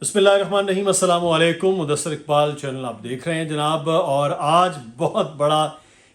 बिस्मिल्लाहिर्रहमानिर्रहीम, अस्सलाम वालेकुम। मुदस्सिर इकबाल चैनल आप देख रहे हैं जनाब। और आज बहुत बड़ा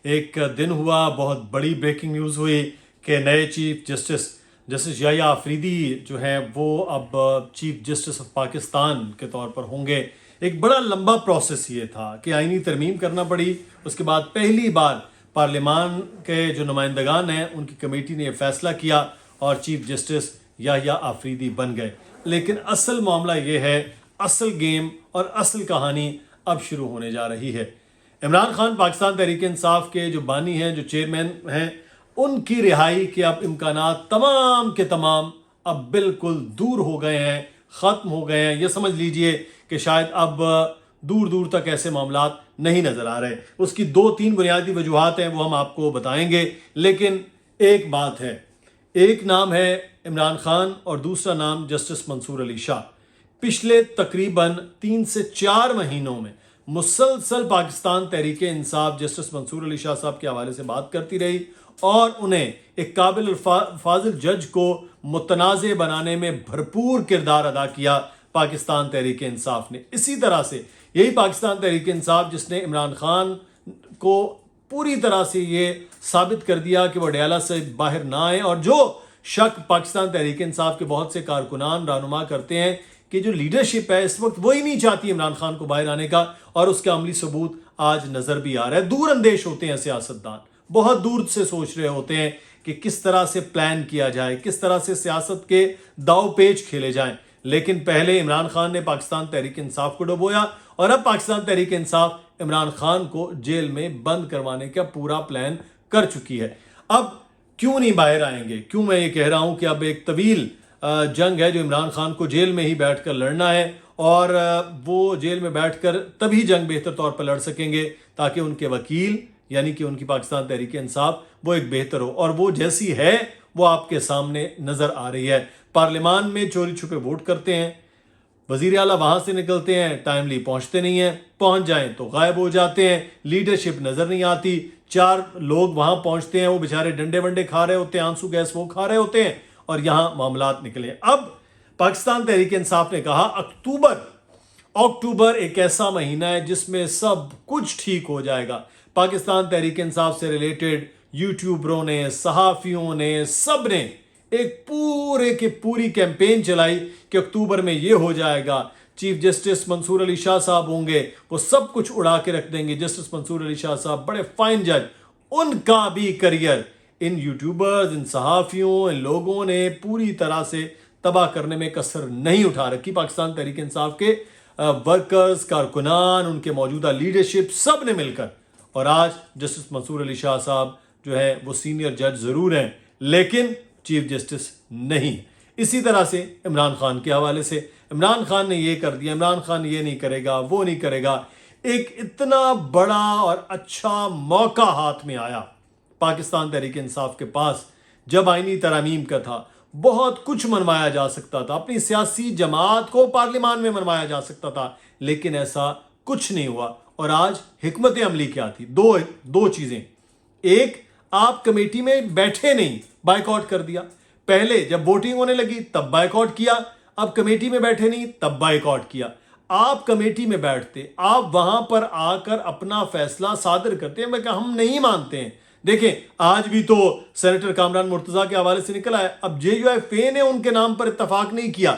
एक दिन हुआ, बहुत बड़ी ब्रेकिंग न्यूज़ हुई कि नए चीफ जस्टिस याह्या आफरीदी जो हैं वो अब चीफ जस्टिस ऑफ पाकिस्तान के तौर पर होंगे। एक बड़ा लंबा प्रोसेस ये था कि आईनी तरमीम करना पड़ी। उसके बाद पहली बार पार्लियामान के जो नुमाइंदगान हैं उनकी कमेटी ने यह फैसला किया और चीफ जस्टिस याह्या आफरीदी बन गए। लेकिन असल मामला ये है, असल गेम और असल कहानी अब शुरू होने जा रही है। इमरान खान पाकिस्तान तहरीक इंसाफ के जो बानी हैं, जो चेयरमैन हैं, उनकी रिहाई के अब इम्कानात तमाम के तमाम अब बिल्कुल दूर हो गए हैं, ख़त्म हो गए हैं। ये समझ लीजिए कि शायद अब दूर दूर तक ऐसे मामलात नहीं नज़र आ रहे। उसकी 2-3 बुनियादी वजूहात हैं, वो हम आपको बताएंगे। लेकिन एक बात है, एक नाम है इमरान खान और दूसरा नाम जस्टिस मंसूर अली शाह। पिछले तकरीबन 3 से 4 महीनों में मुसलसल पाकिस्तान तहरीक इंसाफ जस्टिस मंसूर अली शाह साहब के हवाले से बात करती रही और उन्हें एक काबिल फाजिल जज को मुतनाज़ बनाने में भरपूर किरदार अदा किया पाकिस्तान तहरीक इंसाफ ने। इसी तरह से यही पाकिस्तान तहरीक इंसाफ जिसने इमरान खान को पूरी तरह से ये साबित कर दिया कि वो अडयाला से बाहर ना आए, और जो शक पाकिस्तान तहरीक इंसाफ के बहुत से कारकुनान रहनुमा करते हैं कि जो लीडरशिप है इस वक्त वही नहीं चाहती इमरान खान को बाहर आने का, और उसका अमली सबूत आज नज़र भी आ रहा है। दूर अंदेश होते हैं सियासतदान, बहुत दूर से सोच रहे होते हैं कि किस तरह से प्लान किया जाए, किस तरह से सियासत के दाव पेच खेले जाएं। लेकिन पहले इमरान खान ने पाकिस्तान तहरीक इंसाफ को डुबोया और अब पाकिस्तान तहरीक इंसाफ इमरान खान को जेल में बंद करवाने का पूरा प्लान कर चुकी है। अब क्यों नहीं बाहर आएंगे? क्यों मैं ये कह रहा हूं कि अब एक तवील जंग है जो इमरान खान को जेल में ही बैठकर लड़ना है, और वो जेल में बैठकर तभी जंग बेहतर तौर पर लड़ सकेंगे ताकि उनके वकील यानी कि उनकी पाकिस्तान तहरीक इंसाफ वो एक बेहतर हो, और वो जैसी है वो आपके सामने नज़र आ रही है। पार्लियामान में चोरी छुपे वोट करते हैं, वजीर आला वहां से निकलते हैं, टाइमली पहुंचते नहीं हैं, पहुंच जाएं तो गायब हो जाते हैं, लीडरशिप नजर नहीं आती। 4 लोग वहां पहुंचते हैं, वो बेचारे डंडे वंडे खा रहे होते हैं, आंसू गैस वो खा रहे होते हैं, और यहां मामलात निकले। अब पाकिस्तान तहरीक इंसाफ ने कहा अक्टूबर एक ऐसा महीना है जिसमें सब कुछ ठीक हो जाएगा। पाकिस्तान तहरीक इंसाफ से रिलेटेड यूट्यूबरों ने, सहाफियों ने, सब ने एक पूरे की पूरी कैंपेन चलाई कि अक्टूबर में ये हो जाएगा, चीफ जस्टिस मंसूर अली शाह साहब होंगे, वो सब कुछ उड़ा के रख देंगे। जस्टिस मंसूर अली शाह साहब बड़े फाइन जज, उनका भी करियर इन यूट्यूबर्स, इन सहाफियों, इन लोगों ने पूरी तरह से तबाह करने में कसर नहीं उठा रखी। पाकिस्तान तहरीक इंसाफ के वर्कर्स, कारकुनान, उनके मौजूदा लीडरशिप, सब ने मिलकर, और आज जस्टिस मंसूर अली शाह साहब जो है वो सीनियर जज ज़रूर हैं लेकिन चीफ जस्टिस नहीं। इसी तरह से इमरान खान के हवाले से, इमरान खान ने ये कर दिया, इमरान खान ये नहीं करेगा, वो नहीं करेगा। एक इतना बड़ा और अच्छा मौका हाथ में आया पाकिस्तान तहरीक इंसाफ के पास, जब आईनी तरमीम का था, बहुत कुछ मनवाया जा सकता था, अपनी सियासी जमात को पार्लियामान में मनवाया जा सकता था, लेकिन ऐसा कुछ नहीं हुआ। और आज हिकमत अमली क्या थी? दो चीजें। एक, आप कमेटी में बैठे नहीं, बायकॉट कर दिया। पहले जब वोटिंग होने लगी तब बायकॉट किया, अब कमेटी में बैठे नहीं तब बायकॉट किया। आप कमेटी में बैठते, आप वहां पर आकर अपना फैसला सादर करते हैं। मैं कहा हम नहीं मानते हैं। देखें, आज भी तो सेनेटर कामरान मुर्तजा के हवाले से निकला है, अब JUIF ने उनके नाम पर इत्तफाक नहीं किया।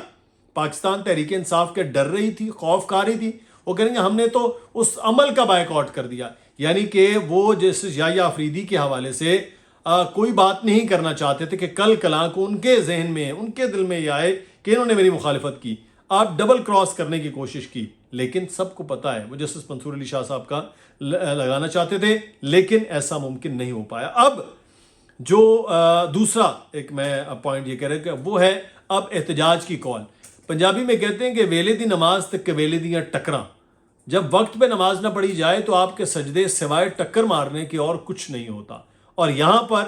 पाकिस्तान तहरीक इंसाफ के डर रही थी, खौफ खा रही थी, वो कहेंगे हमने तो उस अमल का बायकॉट कर दिया। यानी कि वो जस्टिस याह्या आफरीदी के हवाले से कोई बात नहीं करना चाहते थे कि कल कला को उनके जहन में, उनके दिल में यह आए कि इन्होंने मेरी मुखालिफत की। आप डबल क्रॉस करने की कोशिश की, लेकिन सबको पता है वो जस्टिस मंसूर अली शाह साहब का लगाना चाहते थे, लेकिन ऐसा मुमकिन नहीं हो पाया। अब जो दूसरा एक मैं पॉइंट ये कह रहा हूं वो है अब एहतजाज की कॉल। पंजाबी में कहते हैं कि वेले दी नमाज तक के वेले दियां टकरां। जब वक्त पे नमाज ना पढ़ी जाए तो आपके सजदे सिवाय टक्कर मारने के और कुछ नहीं होता। और यहां पर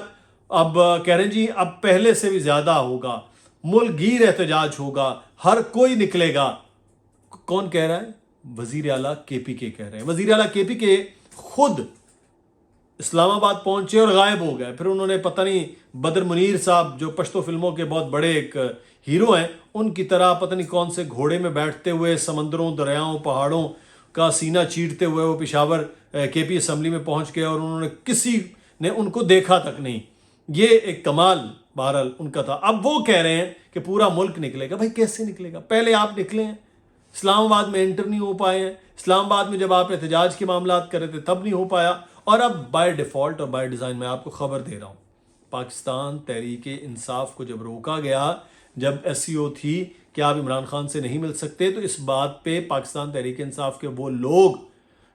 अब कह रहे हैं जी अब पहले से भी ज्यादा होगा, मुल्कगीर एहतजाज होगा, हर कोई निकलेगा। कौन कह रहा है? वजीर आला KPK कह रहे हैं। वजीर आला KPK खुद اسلام آباد پہنچے اور غائب ہو گئے. پھر انہوں نے پتہ نہیں بدر منیر صاحب جو پشتو فلموں کے بہت بڑے ایک ہیرو ہیں ان کی طرح پتہ نہیں کون سے گھوڑے میں بیٹھتے ہوئے سمندروں دریاؤں پہاڑوں کا سینہ چیرتے ہوئے وہ پشاور کے پی اسمبلی میں پہنچ گئے اور انہوں نے کسی نے ان کو دیکھا تک نہیں. یہ ایک کمال بہرحال ان کا تھا. اب وہ کہہ رہے ہیں کہ پورا ملک نکلے گا. بھائی کیسے نکلے گا؟ پہلے آپ نکلے ہیں, اسلام آباد میں انٹر نہیں ہو پائے ہیں. اسلام آباد میں جب آپ احتجاج کے معاملات کر رہے تھے تب نہیں ہو پایا. اور اب بائی ڈیفالٹ اور بائی ڈیزائن میں آپ کو خبر دے رہا ہوں, پاکستان تحریک انصاف کو جب روکا گیا, جب ایس سی او تھی کہ آپ عمران خان سے نہیں مل سکتے, تو اس بات پہ پاکستان تحریک انصاف کے وہ لوگ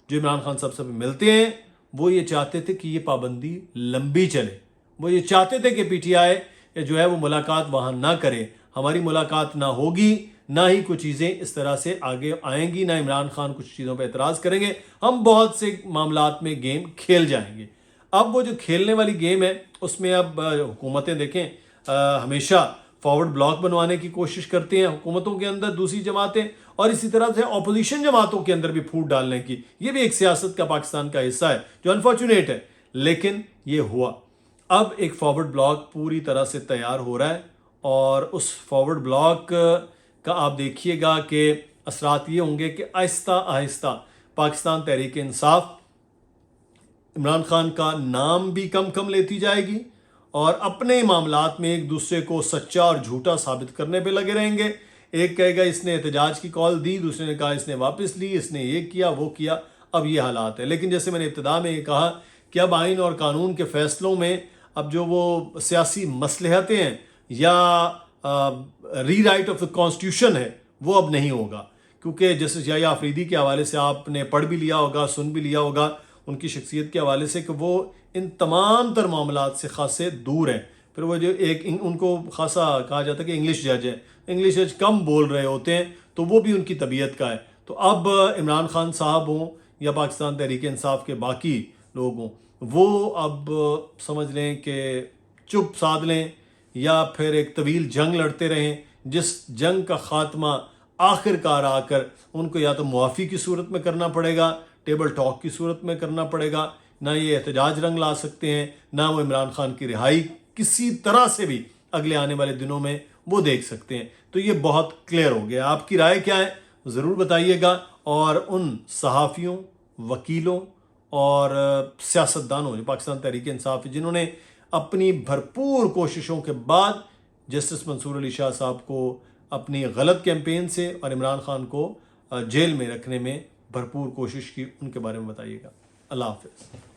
جو عمران خان صاحب سے ملتے ہیں وہ یہ چاہتے تھے کہ یہ پابندی لمبی چلے. وہ یہ چاہتے تھے کہ پی ٹی آئی جو ہے وہ ملاقات وہاں نہ کرے, ہماری ملاقات نہ ہوگی, نہ ہی کچھ چیزیں اس طرح سے آگے آئیں گی, نہ عمران خان کچھ چیزوں پہ اعتراض کریں گے, ہم بہت سے معاملات میں گیم کھیل جائیں گے. اب وہ جو کھیلنے والی گیم ہے اس میں اب حکومتیں دیکھیں ہمیشہ فارورڈ بلاک بنوانے کی کوشش کرتے ہیں حکومتوں کے اندر دوسری جماعتیں, اور اسی طرح سے اپوزیشن جماعتوں کے اندر بھی پھوٹ ڈالنے کی. یہ بھی ایک سیاست کا پاکستان کا حصہ ہے جو انفارچونیٹ ہے, لیکن یہ ہوا. اب ایک فارورڈ بلاک پوری طرح سے تیار ہو رہا ہے, اور اس فارورڈ بلاک کا آپ دیکھیے گا کہ اثرات یہ ہوں گے کہ آہستہ آہستہ پاکستان تحریک انصاف عمران خان کا نام بھی کم کم لیتی جائے گی, اور اپنے معاملات میں ایک دوسرے کو سچا اور جھوٹا ثابت کرنے پہ لگے رہیں گے. ایک کہے گا اس نے احتجاج کی کال دی, دوسرے نے کہا اس نے واپس لی, اس نے یہ کیا وہ کیا. اب یہ حالات ہے. لیکن جیسے میں نے ابتدا میں یہ کہا کہ اب آئین اور قانون کے فیصلوں میں اب جو وہ سیاسی مصلحتیں ہیں یا ری رائٹ آف دا کانسٹیٹیوشن ہے وہ اب نہیں ہوگا, کیونکہ جیسے یحییٰ آفریدی کے حوالے سے آپ نے پڑھ بھی لیا ہوگا, سن بھی لیا ہوگا ان کی شخصیت کے حوالے سے کہ وہ ان تمام تر معاملات سے خاصے دور ہیں. پھر وہ جو ایک ان کو خاصا کہا جاتا ہے کہ انگلش جج ہے, انگلش جج کم بول رہے ہوتے ہیں, تو وہ بھی ان کی طبیعت کا ہے. تو اب عمران خان صاحب ہوں یا پاکستان تحریک انصاف کے باقی لوگ ہوں, وہ اب سمجھ لیں کہ چپ سادھ لیں یا پھر ایک طویل جنگ لڑتے رہیں, جس جنگ کا خاتمہ آخر کار آ کر ان کو یا تو معافی کی صورت میں کرنا پڑے گا, ٹیبل ٹاک کی صورت میں کرنا پڑے گا. نہ یہ احتجاج رنگ لا سکتے ہیں, نہ وہ عمران خان کی رہائی کسی طرح سے بھی اگلے آنے والے دنوں میں وہ دیکھ سکتے ہیں. تو یہ بہت کلیئر ہو گیا. آپ کی رائے کیا ہے ضرور بتائیے گا, اور ان صحافیوں, وکیلوں اور سیاستدانوں جو پاکستان تحریک انصاف جنہوں نے اپنی بھرپور کوششوں کے بعد جسٹس منصور علی شاہ صاحب کو اپنی غلط کیمپین سے اور عمران خان کو جیل میں رکھنے میں بھرپور کوشش کی, ان کے بارے میں بتائیے گا. اللہ حافظ.